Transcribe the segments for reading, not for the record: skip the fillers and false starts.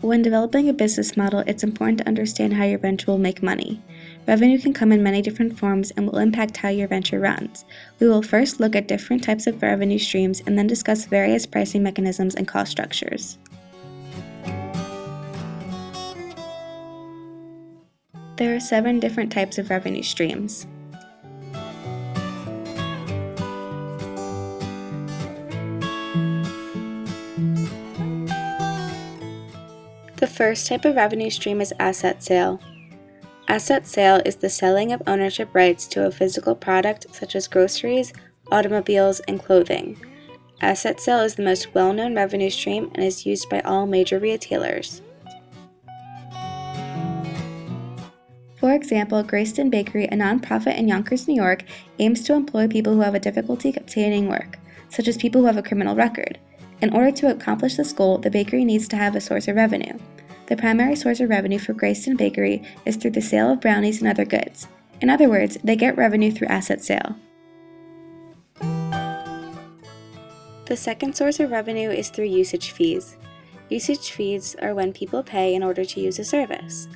When developing a business model, it's important to understand how your venture will make money. Revenue can come in many different forms and will impact how your venture runs. We will first look at different types of revenue streams and then discuss various pricing mechanisms and cost structures. There are 7 different types of revenue streams. The first type of revenue stream is asset sale. Asset sale is the selling of ownership rights to a physical product such as groceries, automobiles, and clothing. Asset sale is the most well-known revenue stream and is used by all major retailers. For example, Greyston Bakery, a nonprofit in Yonkers, New York, aims to employ people who have a difficulty obtaining work, such as people who have a criminal record. In order to accomplish this goal, the bakery needs to have a source of revenue. The primary source of revenue for Greyston Bakery is through the sale of brownies and other goods. In other words, they get revenue through asset sale. The second source of revenue is through usage fees. Usage fees are when people pay in order to use a service.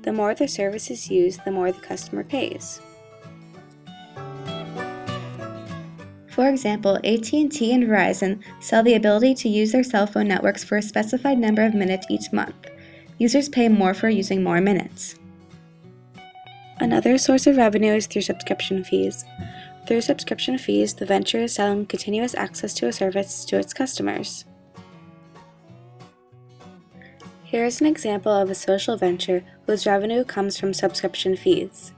The more the service is used, the more the customer pays. For example, AT&T and Verizon sell the ability to use their cell phone networks for a specified number of minutes each month. Users pay more for using more minutes. Another source of revenue is through subscription fees. Through subscription fees, the venture is selling continuous access to a service to its customers. Here is an example of a social venture whose revenue comes from subscription fees.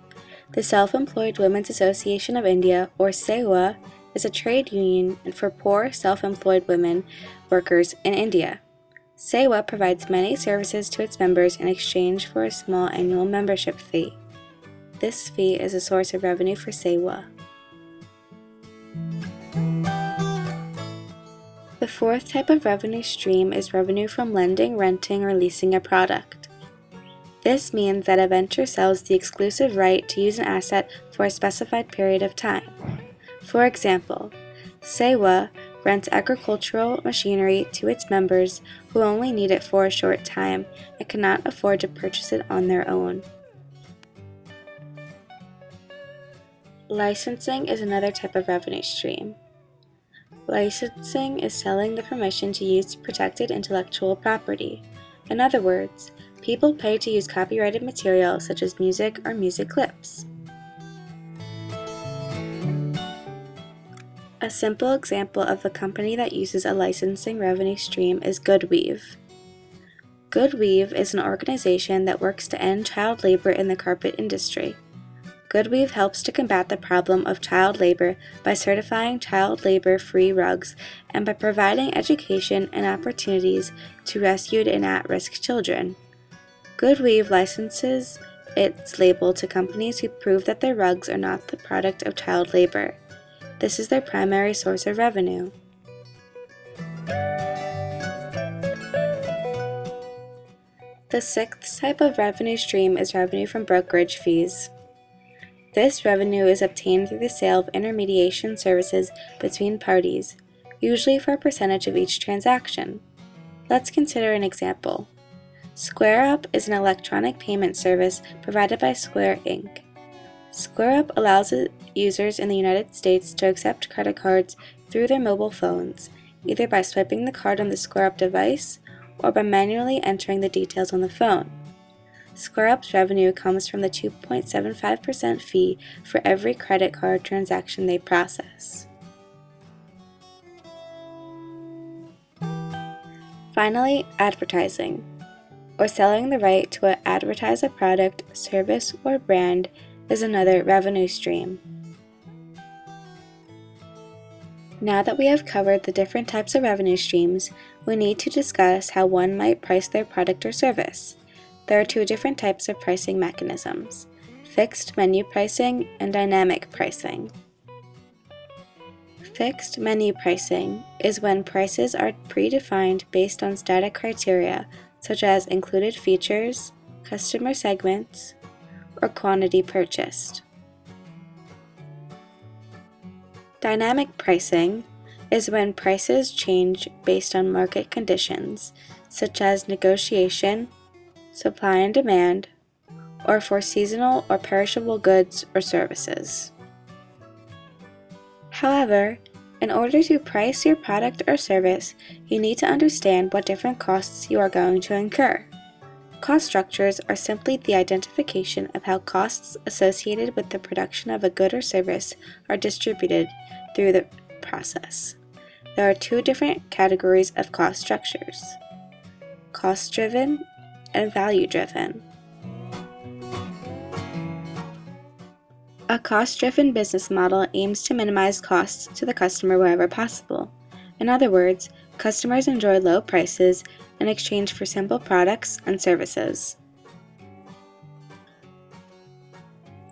The Self-Employed Women's Association of India, or SEWA, is a trade union for poor self-employed women workers in India. SEWA provides many services to its members in exchange for a small annual membership fee. This fee is a source of revenue for SEWA. The fourth type of revenue stream is revenue from lending, renting, or leasing a product. This means that a venture sells the exclusive right to use an asset for a specified period of time. For example, SEWA rents agricultural machinery to its members who only need it for a short time and cannot afford to purchase it on their own. Licensing is another type of revenue stream. Licensing is selling the permission to use protected intellectual property. In other words, people pay to use copyrighted material such as music or music clips. A simple example of a company that uses a licensing revenue stream is GoodWeave. GoodWeave is an organization that works to end child labor in the carpet industry. GoodWeave helps to combat the problem of child labor by certifying child labor-free rugs and by providing education and opportunities to rescued and at-risk children. GoodWeave licenses its label to companies who prove that their rugs are not the product of child labor. This is their primary source of revenue. The sixth type of revenue stream is revenue from brokerage fees. This revenue is obtained through the sale of intermediation services between parties, usually for a percentage of each transaction. Let's consider an example. SquareUp is an electronic payment service provided by Square Inc. SquareUp allows users in the United States to accept credit cards through their mobile phones, either by swiping the card on the SquareUp device or by manually entering the details on the phone. SquareUp's revenue comes from the 2.75% fee for every credit card transaction they process. Finally, advertising, or selling the right to advertise a product, service, or brand, is another revenue stream. Now that we have covered the different types of revenue streams, we need to discuss how one might price their product or service. There are 2 different types of pricing mechanisms: fixed menu pricing and dynamic pricing. Fixed menu pricing is when prices are predefined based on static criteria such as included features, customer segments, or quantity purchased. Dynamic pricing is when prices change based on market conditions, such as negotiation, supply and demand, or for seasonal or perishable goods or services. However, in order to price your product or service, you need to understand what different costs you are going to incur. Cost structures are simply the identification of how costs associated with the production of a good or service are distributed through the process. There are two different categories of cost structures: cost-driven and value-driven. A cost-driven business model aims to minimize costs to the customer wherever possible. In other words, customers enjoy low prices in exchange for simple products and services.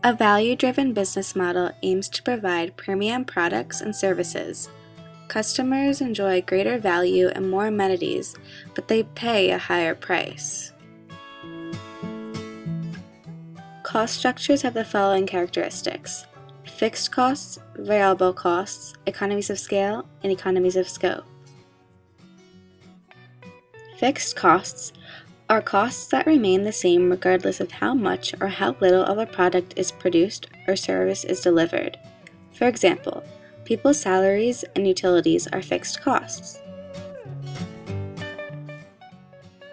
A value-driven business model aims to provide premium products and services. Customers enjoy greater value and more amenities, but they pay a higher price. Cost structures have the following characteristics: fixed costs, variable costs, economies of scale, and economies of scope. Fixed costs are costs that remain the same regardless of how much or how little of a product is produced or service is delivered. For example, people's salaries and utilities are fixed costs.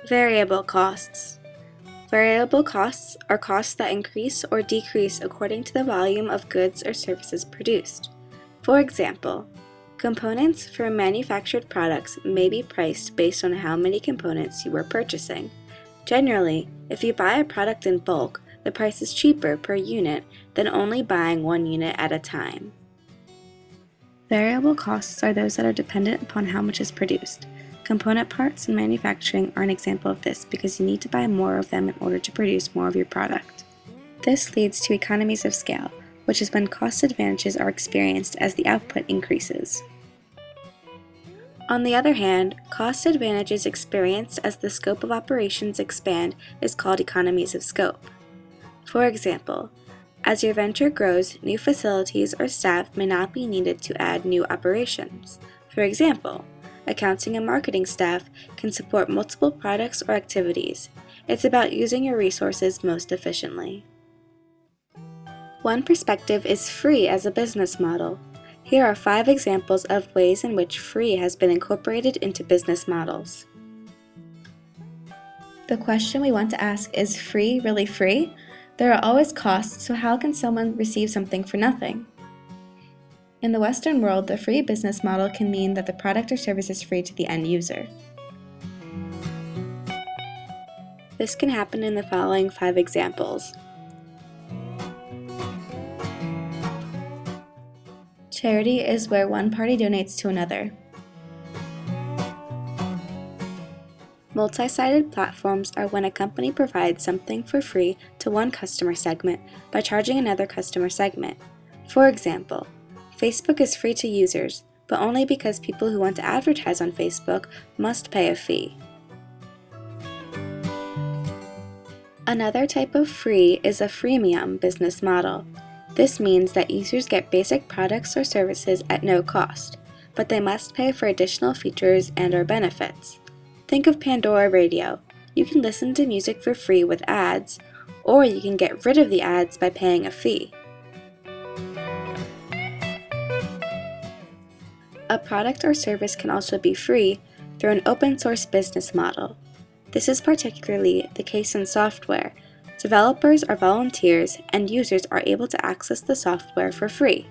Variable costs. Variable costs are costs that increase or decrease according to the volume of goods or services produced. For example, components for manufactured products may be priced based on how many components you are purchasing. Generally, if you buy a product in bulk, the price is cheaper per unit than only buying one unit at a time. Variable costs are those that are dependent upon how much is produced. Component parts and manufacturing are an example of this because you need to buy more of them in order to produce more of your product. This leads to economies of scale, which is when cost advantages are experienced as the output increases. On the other hand, cost advantages experienced as the scope of operations expand is called economies of scope. For example, as your venture grows, new facilities or staff may not be needed to add new operations. For example, accounting and marketing staff can support multiple products or activities. It's about using your resources most efficiently. One perspective is free as a business model. Here are 5 examples of ways in which free has been incorporated into business models. The question we want to ask is free really free? There are always costs, so how can someone receive something for nothing? In the Western world, the free business model can mean that the product or service is free to the end user. This can happen in the following 5 examples. Charity is where one party donates to another. Multi-sided platforms are when a company provides something for free to one customer segment by charging another customer segment. For example, Facebook is free to users, but only because people who want to advertise on Facebook must pay a fee. Another type of free is a freemium business model. This means that users get basic products or services at no cost, but they must pay for additional features and/or benefits. Think of Pandora Radio. You can listen to music for free with ads, or you can get rid of the ads by paying a fee. A product or service can also be free through an open source business model. This is particularly the case in software. Developers are volunteers and users are able to access the software for free.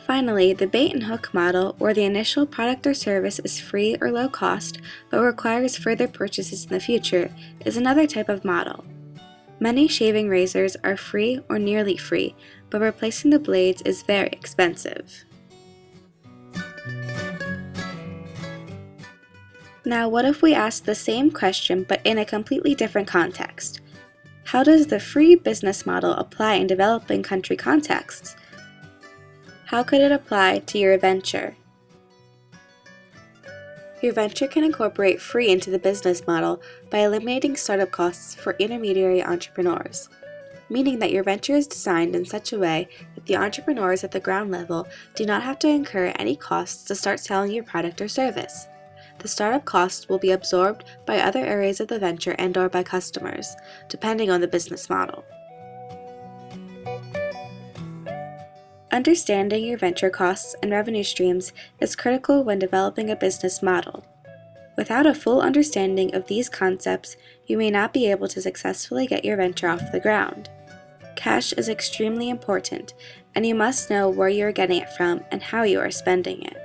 Finally, the bait and hook model, where the initial product or service is free or low cost but requires further purchases in the future, is another type of model. Many shaving razors are free or nearly free, but replacing the blades is very expensive. Now, what if we ask the same question but in a completely different context? How does the free business model apply in developing country contexts? How could it apply to your venture? Your venture can incorporate free into the business model by eliminating startup costs for intermediary entrepreneurs, meaning that your venture is designed in such a way that the entrepreneurs at the ground level do not have to incur any costs to start selling your product or service. the startup costs will be absorbed by other areas of the venture and/or by customers, depending on the business model. Understanding your venture costs and revenue streams is critical when developing a business model. Without a full understanding of these concepts, you may not be able to successfully get your venture off the ground. Cash is extremely important, and you must know where you are getting it from and how you are spending it.